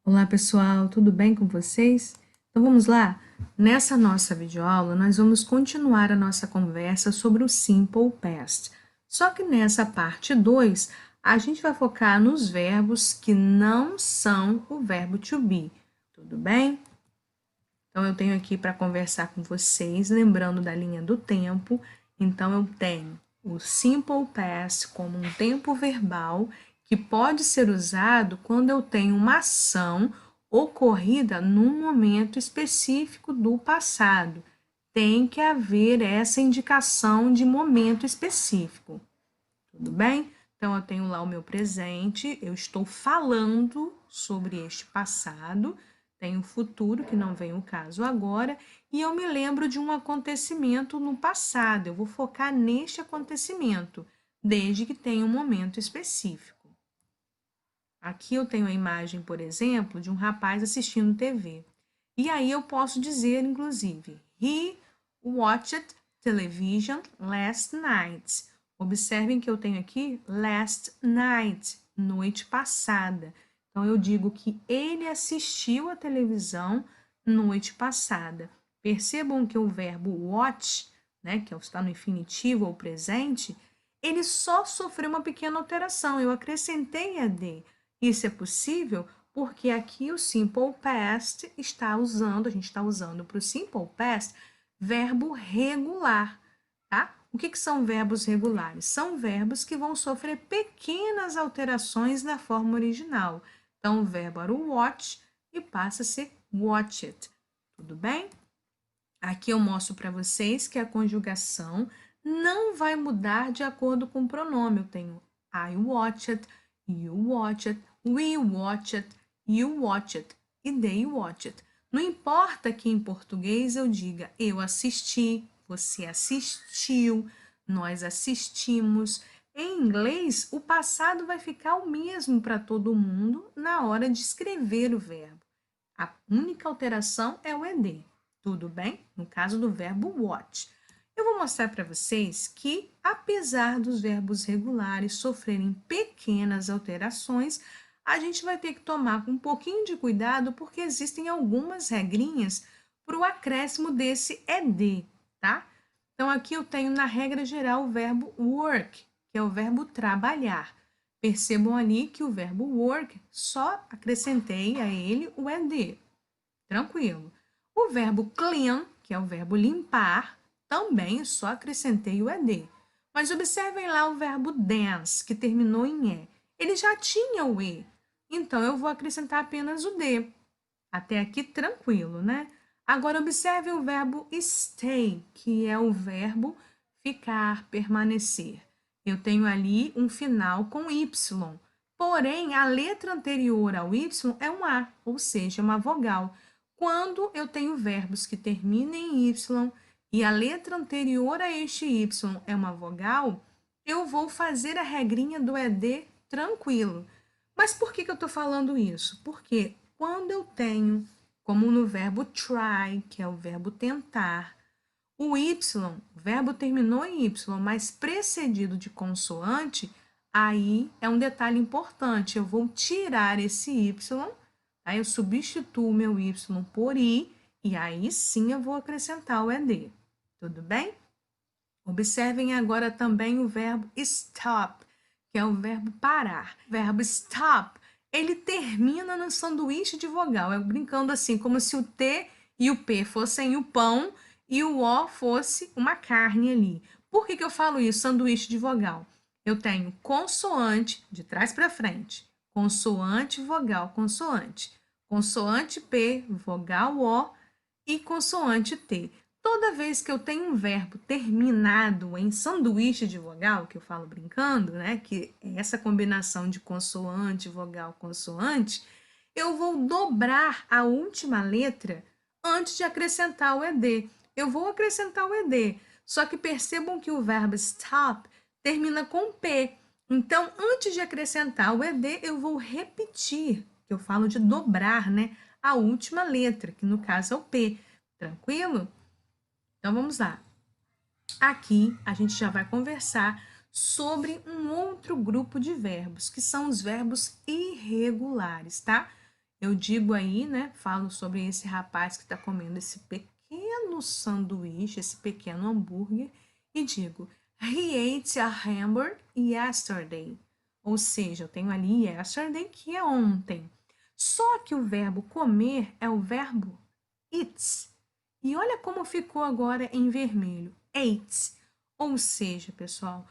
Olá pessoal, tudo bem com vocês? Então vamos lá? Nessa nossa videoaula nós vamos continuar a nossa conversa sobre o Simple Past. Só que nessa parte 2 a gente vai focar nos verbos que não são o verbo to be, tudo bem? Então eu tenho aqui para conversar com vocês, lembrando da linha do tempo. Então eu tenho o Simple Past como um tempo verbal que pode ser usado quando eu tenho uma ação ocorrida num momento específico do passado. Tem que haver essa indicação de momento específico, tudo bem? Então eu tenho lá o meu presente, eu estou falando sobre este passado, tenho o futuro, que não vem o caso agora, e eu me lembro de um acontecimento no passado. Eu vou focar neste acontecimento, desde que tenha um momento específico. Aqui eu tenho a imagem, por exemplo, de um rapaz assistindo TV. E aí eu posso dizer, inclusive, he watched television last night. Observem que eu tenho aqui last night, noite passada. Então eu digo que ele assistiu a televisão noite passada. Percebam que o verbo watch, né, que está no infinitivo ou presente, ele só sofreu uma pequena alteração. Eu acrescentei a de. Isso é possível porque aqui o Simple Past está usando, a gente está usando para o Simple Past, verbo regular, tá? O que são verbos regulares? São verbos que vão sofrer pequenas alterações na forma original. Então, o verbo era o watch e passa a ser watched. Tudo bem? Aqui eu mostro para vocês que a conjugação não vai mudar de acordo com o pronome. Eu tenho I watched, you watched, we watched, you watched e they watched. Não importa que em português eu diga eu assisti, você assistiu, nós assistimos. Em inglês, o passado vai ficar o mesmo para todo mundo na hora de escrever o verbo. A única alteração é o ed. Tudo bem? No caso do verbo watch. Eu vou mostrar para vocês que, apesar dos verbos regulares sofrerem pequenas alterações, a gente vai ter que tomar um pouquinho de cuidado porque existem algumas regrinhas para o acréscimo desse ed, tá? Então, aqui eu tenho, na regra geral, o verbo work, que é o verbo trabalhar. Percebam ali que o verbo work, só acrescentei a ele o ed. Tranquilo. O verbo clean, que é o verbo limpar, também só acrescentei o ed. Mas observem lá o verbo dance, que terminou em e. Ele já tinha o e, então eu vou acrescentar apenas o d. Até aqui tranquilo, né? Agora observem o verbo stay, que é o verbo ficar, permanecer. Eu tenho ali um final com y, porém a letra anterior ao y é um a, ou seja, uma vogal. Quando eu tenho verbos que terminem em y e a letra anterior a este y é uma vogal, eu vou fazer a regrinha do ed tranquilo. Mas por que eu estou falando isso? Porque quando eu tenho, como no verbo try, que é o verbo tentar, o y, o verbo terminou em y, mas precedido de consoante, aí é um detalhe importante. Eu vou tirar esse y, aí eu substituo o meu y por i, e aí sim eu vou acrescentar o ed. Tudo bem? Observem agora também o verbo stop, que é o verbo parar. O verbo stop, ele termina no sanduíche de vogal. Eu brincando assim, como se o T e o P fossem o pão e o O fosse uma carne ali. Por que eu falo isso, sanduíche de vogal? Eu tenho consoante de trás para frente, consoante, vogal, consoante. Consoante P, vogal O e consoante T. Toda vez que eu tenho um verbo terminado em sanduíche de vogal, que eu falo brincando, né, que é essa combinação de consoante, vogal, consoante, eu vou dobrar a última letra antes de acrescentar o ed. Eu vou acrescentar o ed, só que percebam que o verbo stop termina com P. Então, antes de acrescentar o ed, eu vou repetir, que eu falo de dobrar, né, a última letra, que no caso é o P. Tranquilo? Então, vamos lá. Aqui, a gente já vai conversar sobre um outro grupo de verbos, que são os verbos irregulares, tá? eu digo aí, né, falo sobre esse rapaz que está comendo esse pequeno sanduíche, esse pequeno hambúrguer, e digo, he ate a hamburger yesterday. Ou seja, eu tenho ali yesterday, que é ontem. Só que o verbo comer é o verbo eats. E olha como ficou agora em vermelho, ate. Ou seja, pessoal,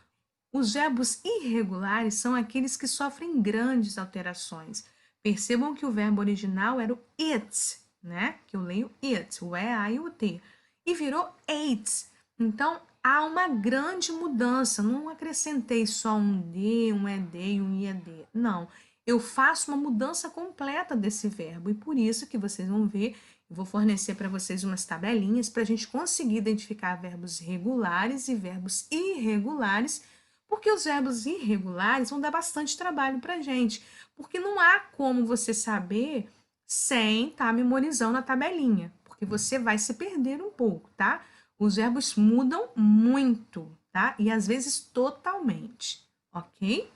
os verbos irregulares são aqueles que sofrem grandes alterações. Percebam que o verbo original era o it, né? Que eu leio it, o E, A e o T. E virou ate. Então, há uma grande mudança. Não acrescentei só um D, um ED e um IED. Não. Eu faço uma mudança completa desse verbo. E por isso que vocês vão ver, eu vou fornecer para vocês umas tabelinhas para a gente conseguir identificar verbos regulares e verbos irregulares, porque os verbos irregulares vão dar bastante trabalho para a gente, porque não há como você saber sem estar memorizando a tabelinha, porque você vai se perder um pouco, tá? Os verbos mudam muito, tá? E às vezes totalmente, ok?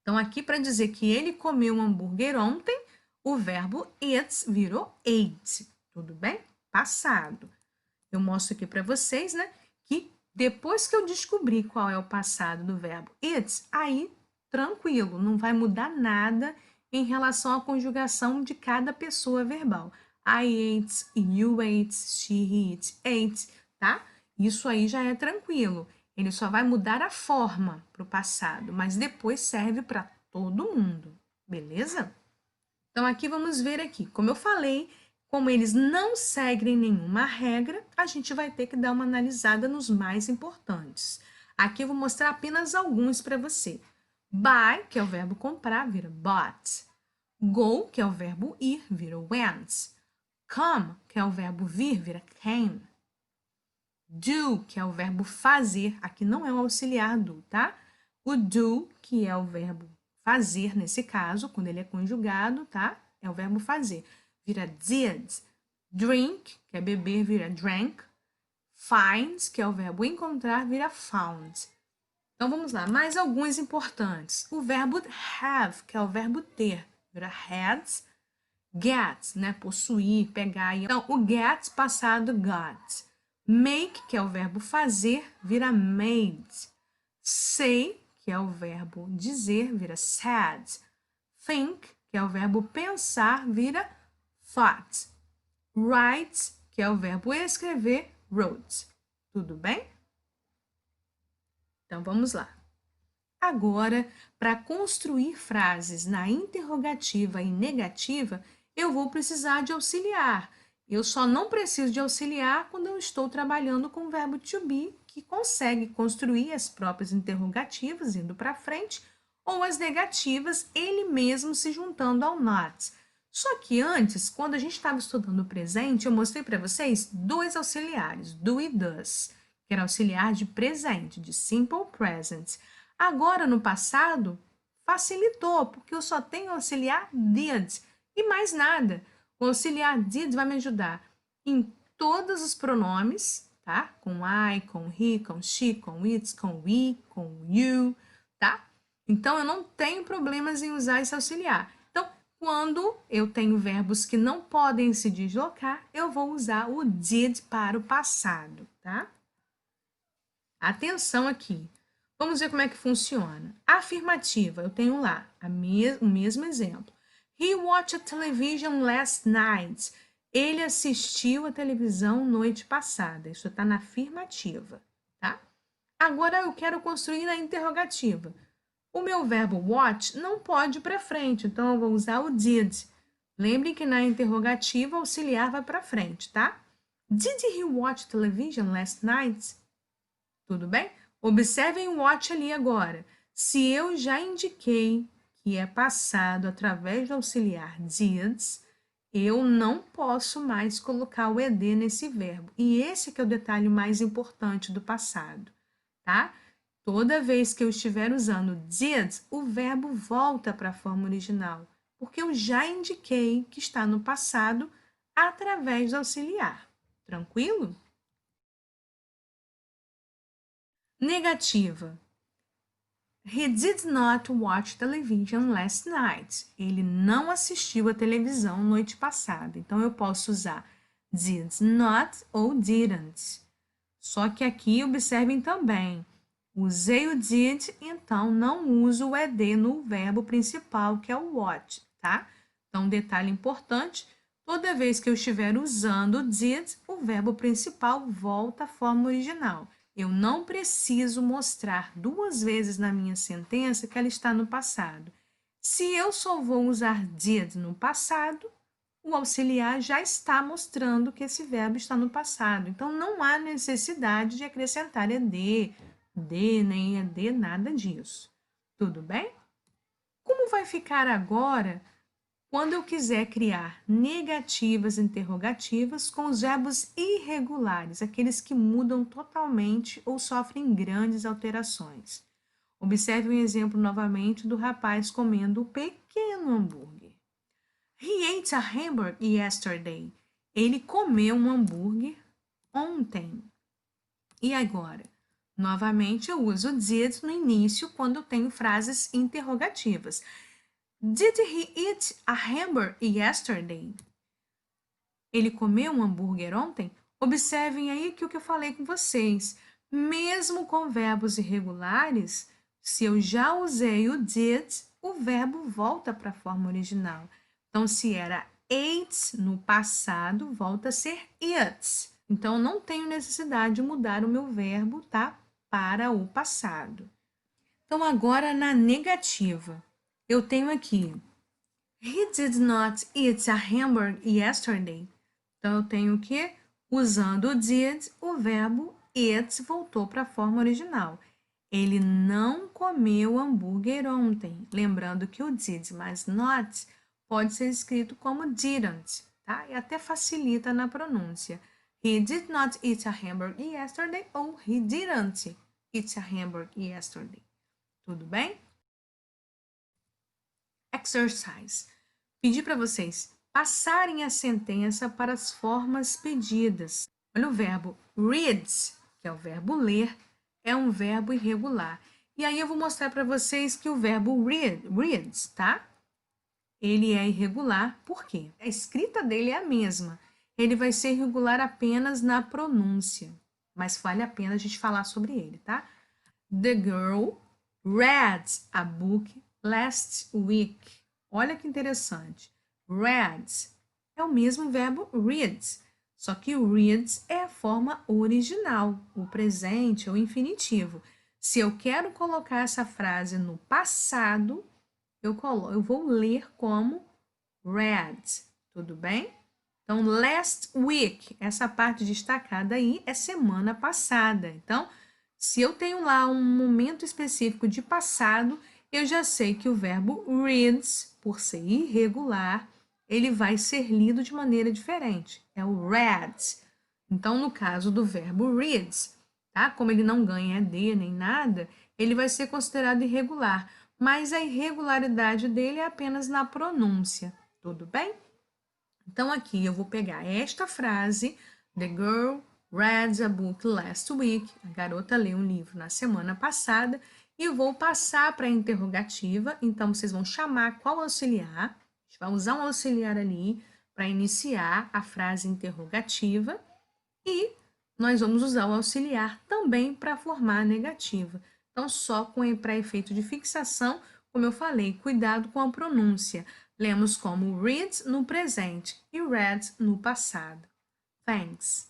Então, aqui para dizer que ele comeu um hambúrguer ontem, o verbo eat virou ate, tudo bem? Passado. Eu mostro aqui para vocês, né, que depois que eu descobri qual é o passado do verbo eat, aí tranquilo, não vai mudar nada em relação à conjugação de cada pessoa verbal. I ate, you ate, she ate, tá? Isso aí já é tranquilo. Ele só vai mudar a forma para o passado, mas depois serve para todo mundo, beleza? Então, aqui vamos ver aqui. Como eu falei, como eles não seguem nenhuma regra, a gente vai ter que dar uma analisada nos mais importantes. Aqui eu vou mostrar apenas alguns para você. Buy, que é o verbo comprar, vira bought. Go, que é o verbo ir, vira went. Come, que é o verbo vir, vira came. Do, que é o verbo fazer, aqui não é o auxiliar do, tá? O do, que é o verbo fazer nesse caso, quando ele é conjugado, tá? É o verbo fazer. Vira did. Drink, que é beber, vira drank. Find, que é o verbo encontrar, vira found. Então vamos lá, mais alguns importantes. O verbo have, que é o verbo ter, vira had. Get, né? Possuir, pegar. Então, o get passado got. Make, que é o verbo fazer, vira made. Say, que é o verbo dizer, vira said. Think, que é o verbo pensar, vira thought. Write, que é o verbo escrever, wrote. Tudo bem? Então, vamos lá. Agora, para construir frases na interrogativa e negativa, eu vou precisar de auxiliar. Eu só não preciso de auxiliar quando eu estou trabalhando com o verbo to be, que consegue construir as próprias interrogativas indo para frente, ou as negativas, ele mesmo se juntando ao not. Só que antes, quando a gente estava estudando o presente, eu mostrei para vocês dois auxiliares, do e does, que era auxiliar de presente, de simple present. Agora, no passado, facilitou, porque eu só tenho auxiliar did e mais nada. O auxiliar did vai me ajudar em todos os pronomes, tá? Com I, com he, com she, com it, com we, com you, tá? Então, eu não tenho problemas em usar esse auxiliar. Então, quando eu tenho verbos que não podem se deslocar, eu vou usar o did para o passado, tá? Atenção aqui. Vamos ver como é que funciona. Afirmativa, eu tenho lá o mesmo exemplo. He watched television last night. Ele assistiu a televisão noite passada. Isso está na afirmativa, tá? Agora eu quero construir na interrogativa. O meu verbo watch não pode ir para frente, então eu vou usar o did. Lembre que na interrogativa o auxiliar vai para frente, tá? Did he watch television last night? Tudo bem? Observem o watch ali agora. Se eu já indiquei que é passado através do auxiliar did, eu não posso mais colocar o ed nesse verbo. E esse que é o detalhe mais importante do passado, tá? Toda vez que eu estiver usando did, o verbo volta para a forma original, porque eu já indiquei que está no passado através do auxiliar. Tranquilo? Negativa. He did not watch television last night. Ele não assistiu a televisão noite passada. Então, eu posso usar did not ou didn't. Só que aqui, observem também, usei o did, então não uso o ed no verbo principal, que é o watch, tá? Então, detalhe importante, toda vez que eu estiver usando o did, o verbo principal volta à forma original. Eu não preciso mostrar 2 vezes na minha sentença que ela está no passado. Se eu só vou usar did no passado, o auxiliar já está mostrando que esse verbo está no passado. Então, não há necessidade de acrescentar ed, nem ed, nada disso. Tudo bem? Como vai ficar agora quando eu quiser criar negativas interrogativas com os verbos irregulares, aqueles que mudam totalmente ou sofrem grandes alterações? Observe um exemplo novamente do rapaz comendo o pequeno hambúrguer. He ate a hamburger yesterday. Ele comeu um hambúrguer ontem. E agora? Novamente, eu uso did no início quando eu tenho frases interrogativas. Did he eat a hamburger yesterday? Ele comeu um hambúrguer ontem? Observem aí que o que eu falei com vocês. Mesmo com verbos irregulares, se eu já usei o did, o verbo volta para a forma original. Então, se era ate no passado, volta a ser it. Então, não tenho necessidade de mudar o meu verbo, tá? Para o passado. Então, agora na negativa. Eu tenho aqui, he did not eat a hamburger yesterday. Então, eu tenho o quê? Usando o did, o verbo eat voltou para a forma original. Ele não comeu hambúrguer ontem. Lembrando que o did mais not pode ser escrito como didn't, tá? E até facilita na pronúncia. He did not eat a hamburger yesterday ou he didn't eat a hamburger yesterday. Tudo bem? Exercise. Pedi para vocês passarem a sentença para as formas pedidas. Olha o verbo reads, que é o verbo ler, é um verbo irregular. E aí eu vou mostrar para vocês que o verbo reads, tá? Ele é irregular, por quê? A escrita dele é a mesma. Ele vai ser irregular apenas na pronúncia, mas vale a pena a gente falar sobre ele, tá? The girl read a book last week. Olha que interessante. Read é o mesmo verbo read, só que o reads é a forma original, o presente ou infinitivo. Se eu quero colocar essa frase no passado, eu vou ler como read, tudo bem? Então, last week, essa parte destacada aí é semana passada. Então, se eu tenho lá um momento específico de passado, eu já sei que o verbo reads, por ser irregular, ele vai ser lido de maneira diferente. É o read. Então, no caso do verbo reads, tá? Como ele não ganha ed nem nada, ele vai ser considerado irregular. Mas a irregularidade dele é apenas na pronúncia. Tudo bem? Então, aqui eu vou pegar esta frase, The girl read a book last week. A garota leu um livro na semana passada. E vou passar para a interrogativa. Então, vocês vão chamar qual auxiliar. A gente vai usar um auxiliar ali para iniciar a frase interrogativa. E nós vamos usar o auxiliar também para formar a negativa. Então, só para efeito de fixação, como eu falei, cuidado com a pronúncia. Lemos como read no presente e read no passado. Thanks!